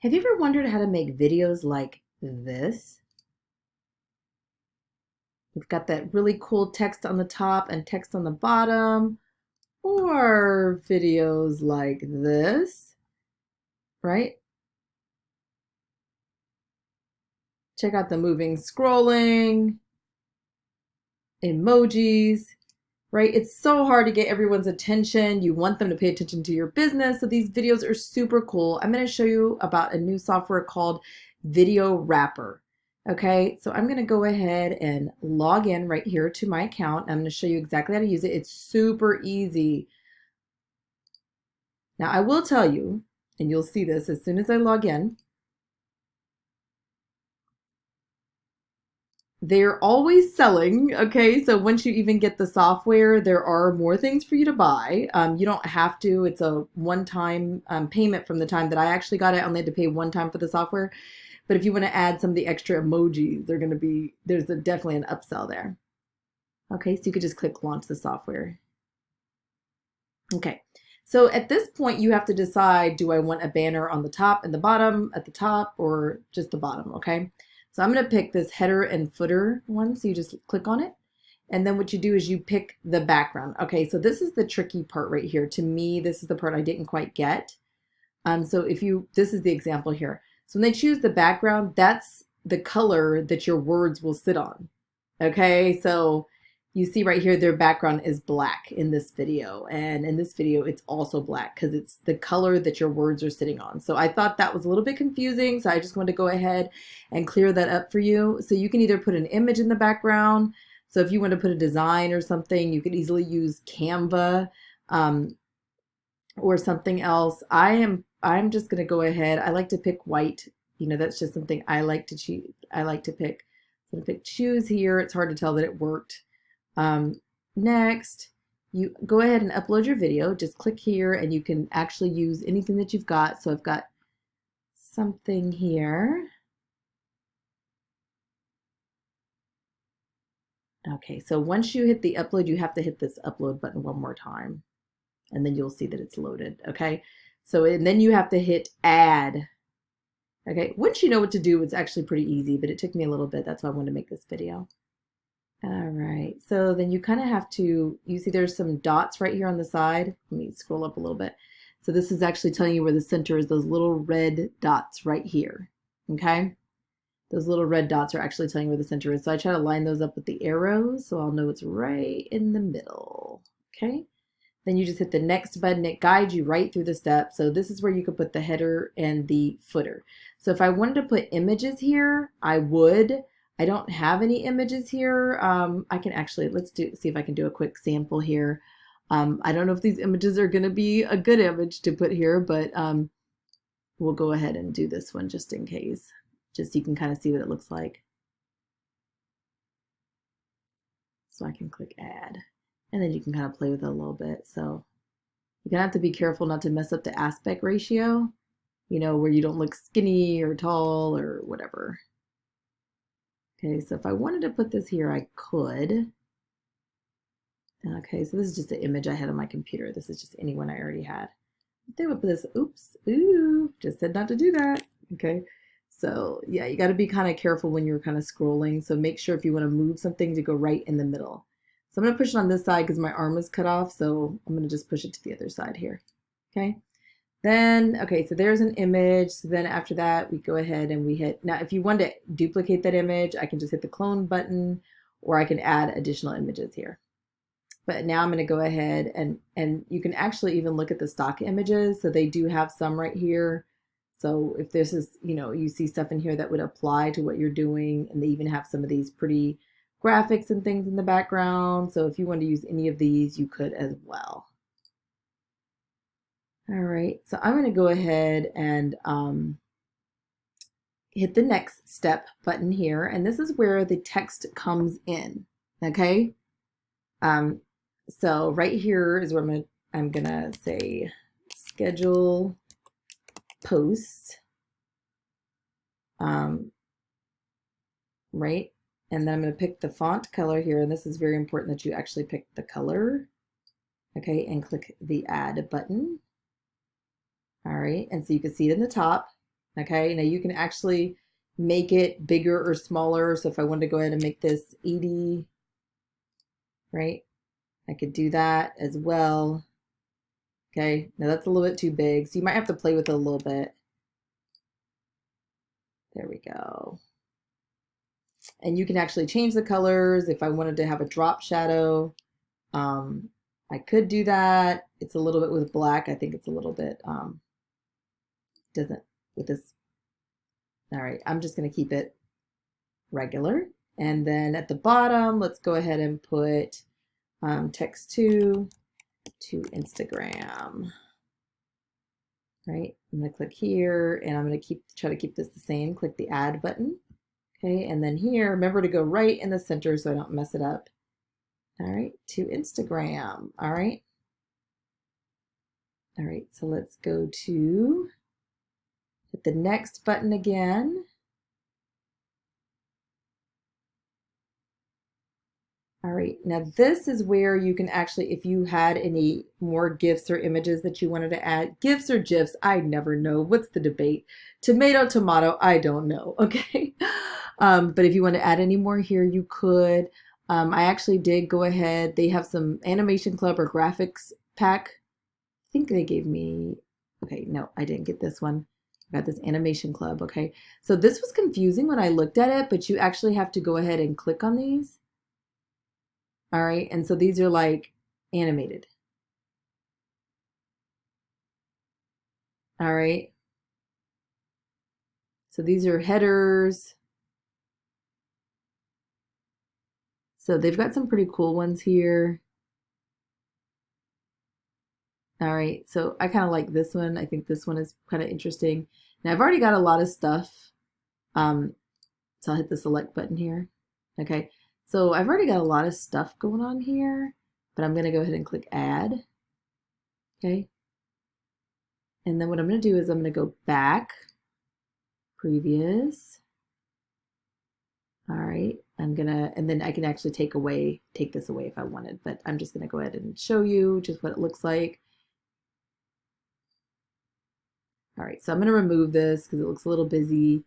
Have you ever wondered how to make videos like this? We've got that really cool text on the top and text on the bottom, or videos like this, right? Check out the moving scrolling, emojis, right? It's so hard to get everyone's attention. You want them to pay attention to your business. So these videos are super cool. I'm going to show you about a new software called Video Wrapper. Okay, so I'm going to go ahead and log in right here to my account. I'm going to show you exactly how to use it. It's super easy. Now, I will tell you, and you'll see this as soon as I log in, they're always selling. Okay, so once you even get the software, there are more things for you to buy. You don't have to. It's a one-time payment from the time that I actually got it. I only had to pay one time for the software. But if you want to add some of the extra emojis, they're going to be, definitely an upsell there. Okay, so you could just click launch the software. Okay, so at this point, you have to decide, do I want a banner on the top and the bottom, at the top, or just the bottom, okay? So I'm going to pick this header and footer one, so you just click on it. And then what you do is you pick the background. Okay, so this is the tricky part right here. To me, this is the part I didn't quite get. So this is the example here. So when they choose the background, that's the color that your words will sit on. Okay, so you see right here, their background is black in this video. And in this video, it's also black because it's the color that your words are sitting on. So I thought that was a little bit confusing. So I just wanted to go ahead and clear that up for you. So you can either put an image in the background. So if you want to put a design or something, you could easily use Canva or something else. I'm just going to go ahead. I like to pick white. You know, that's just something I like to choose. I like to pick. So I'm going to pick choose here. It's hard to tell that it worked. Next, you go ahead and upload your video. Just click here and you can actually use anything that you've got. So I've got something here. Okay, so once you hit the upload, you have to hit this upload button one more time. And then you'll see that it's loaded. Okay, so and then you have to hit add. Okay, once you know what to do, it's actually pretty easy, but it took me a little bit. That's why I wanted to make this video. All right, so then you kind of have to, you see there's some dots right here on the side. Let me scroll up a little bit. So this is actually telling you where the center is, those little red dots right here. Okay, those little red dots are actually telling you where the center is. So I try to line those up with the arrows so I'll know it's right in the middle. Okay. Then you just hit the next button. It guides you right through the steps. So this is where you could put the header and the footer. So if I wanted to put images here, I would. I don't have any images here. I can actually, see if I can do a quick sample here. I don't know if these images are going to be a good image to put here, but we'll go ahead and do this one just in case, just so you can kind of see what it looks like. So I can click add. And then you can kind of play with it a little bit. So you're gonna have to be careful not to mess up the aspect ratio, you know, where you don't look skinny or tall or whatever. Okay, so if I wanted to put this here, I could. Okay, so this is just an image I had on my computer. This is just anyone I already had. They would put this, oops, ooh, just said not to do that. Okay, so yeah, you gotta be kind of careful when you're kind of scrolling. So make sure if you wanna move something to go right in the middle. So I'm going to push it on this side because my arm is cut off. So I'm going to just push it to the other side here. Okay. Then, okay, so there's an image. So then after that, we go ahead and we hit. Now, if you want to duplicate that image, I can just hit the clone button or I can add additional images here. But now I'm going to go ahead and you can actually even look at the stock images. So they do have some right here. So if this is, you know, you see stuff in here that would apply to what you're doing, and they even have some of these pretty graphics and things in the background. So if you want to use any of these, you could as well. All right, so I'm going to go ahead and hit the next step button here. And this is where the text comes in. Okay. So right here is where I'm gonna say schedule post. Right. And then I'm going to pick the font color here. And this is very important that you actually pick the color. Okay, and click the add button. All right, and so you can see it in the top. Okay, now you can actually make it bigger or smaller. So if I wanted to go ahead and make this 80, right, I could do that as well. Okay, now that's a little bit too big, so you might have to play with it a little bit. There we go. And you can actually change the colors. If I wanted to have a drop shadow, um, I could do that. It's a little bit with black. I think it's a little bit, doesn't with this. All right, I'm just going to keep it regular. And then at the bottom, let's go ahead and put text to Instagram. Right, I'm going to click here and I'm going to try to keep this the same. Click the add button. Okay, and then here, remember to go right in the center so I don't mess it up. All right, to Instagram. All right. All right, so let's go to hit the next button again. All right, now this is where you can actually, if you had any more GIFs or images that you wanted to add, GIFs or GIFs, I never know. What's the debate? Tomato, tomato, I don't know, okay? But if you want to add any more here, you could. I actually did go ahead. They have some Animation Club or graphics pack. I think they gave me, okay, no, I didn't get this one. I got this Animation Club, okay? So this was confusing when I looked at it, but you actually have to go ahead and click on these. All right, and so these are like animated. All right. So these are headers. So they've got some pretty cool ones here. All right, so I kind of like this one. I think this one is kind of interesting. Now I've already got a lot of stuff. So I'll hit the select button here. Okay, so I've already got a lot of stuff going on here, but I'm gonna go ahead and click add. Okay. And then what I'm gonna do is I'm gonna go back, previous. All right, and then I can actually take this away if I wanted, but I'm just gonna go ahead and show you just what it looks like. All right, so I'm gonna remove this because it looks a little busy,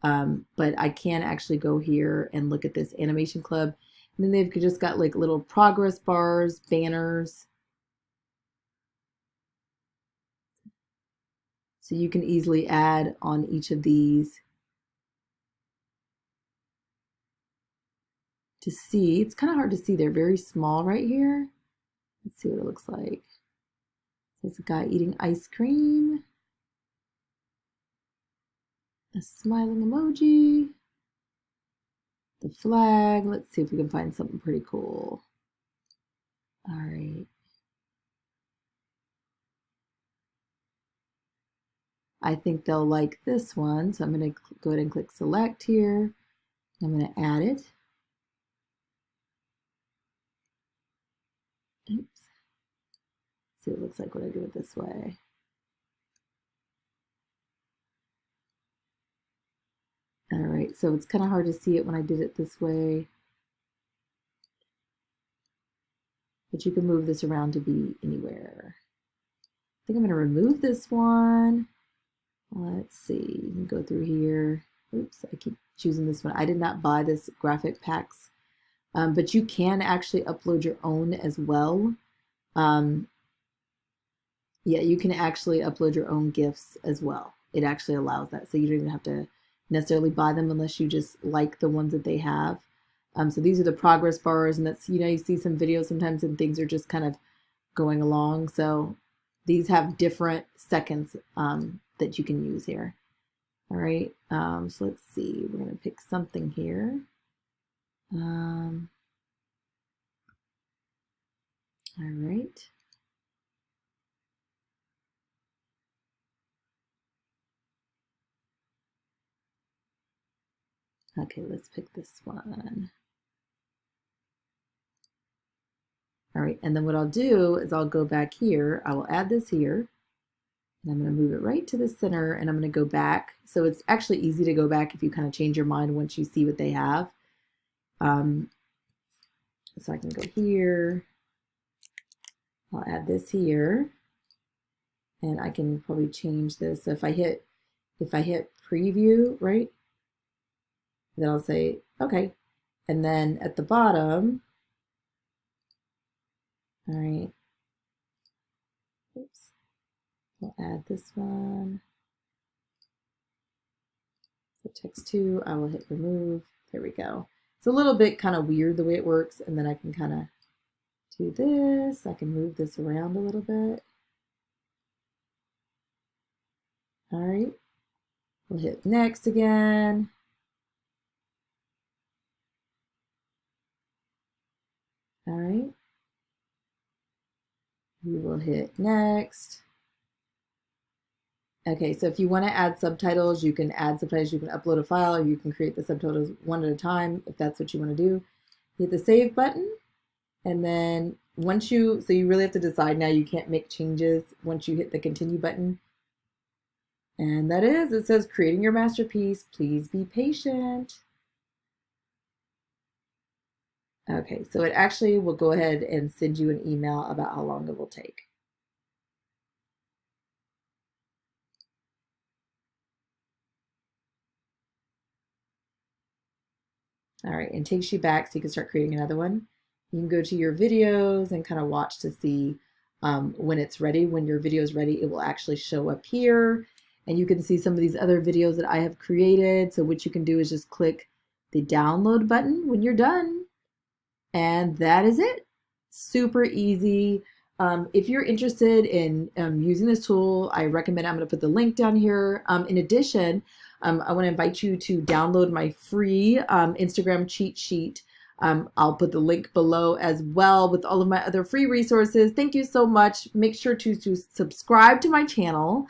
but I can actually go here and look at this Animation Club. And then they've just got like little progress bars, banners. So you can easily add on each of these to see. It's kind of hard to see. They're very small right here. Let's see what it looks like. There's a guy eating ice cream. A smiling emoji. The flag. Let's see if we can find something pretty cool. All right. I think they'll like this one. So I'm going to go ahead and click select here. I'm going to add it. Oops. See what it looks like when I do it this way. All right, so it's kind of hard to see it when I did it this way. But you can move this around to be anywhere. I think I'm going to remove this one. Let's see, you can go through here. Oops, I keep choosing this one. I did not buy this graphic packs, but you can actually upload your own as well. Yeah, you can actually upload your own GIFs as well. It actually allows that. So you don't even have to necessarily buy them unless you just like the ones that they have. So these are the progress bars, and that's, you see some videos sometimes and things are just kind of going along. So these have different seconds that you can use here. All right, so let's see, we're gonna pick something here. All right. Okay, let's pick this one. All right, and then what I'll do is I'll go back here. I will add this here. And I'm going to move it right to the center, and I'm going to go back. So it's actually easy to go back if you kind of change your mind once you see what they have. So I can go here. I'll add this here. And I can probably change this. So if I hit if I hit preview, right, then I'll say, okay. And then at the bottom, all right, oops, we'll add this one. So text 2, I will hit remove. There we go. It's a little bit kind of weird the way it works, and then I can kind of do this. I can move this around a little bit. All right, we'll hit next again. All right, we will hit next. Okay, so if you want to add subtitles, you can add subtitles, you can upload a file, or you can create the subtitles one at a time if that's what you want to do. Hit the save button, and then once you, so you really have to decide now, you can't make changes once you hit the continue button. And that is, it says creating your masterpiece, please be patient. Okay, so it actually will go ahead and send you an email about how long it will take. All right, and takes you back so you can start creating another one. You can go to your videos and kind of watch to see when it's ready. When your video is ready, it will actually show up here. And you can see some of these other videos that I have created. So what you can do is just click the download button when you're done. And that is it. Super easy. If you're interested in using this tool, I recommend, I'm going to put the link down here. In addition, I want to invite you to download my free Instagram cheat sheet. I'll put the link below as well with all of my other free resources. Thank you so much. Make sure to subscribe to my channel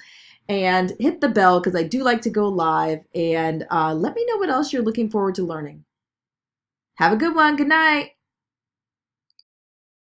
and hit the bell because I do like to go live. And let me know what else you're looking forward to learning. Have a good one. Good night.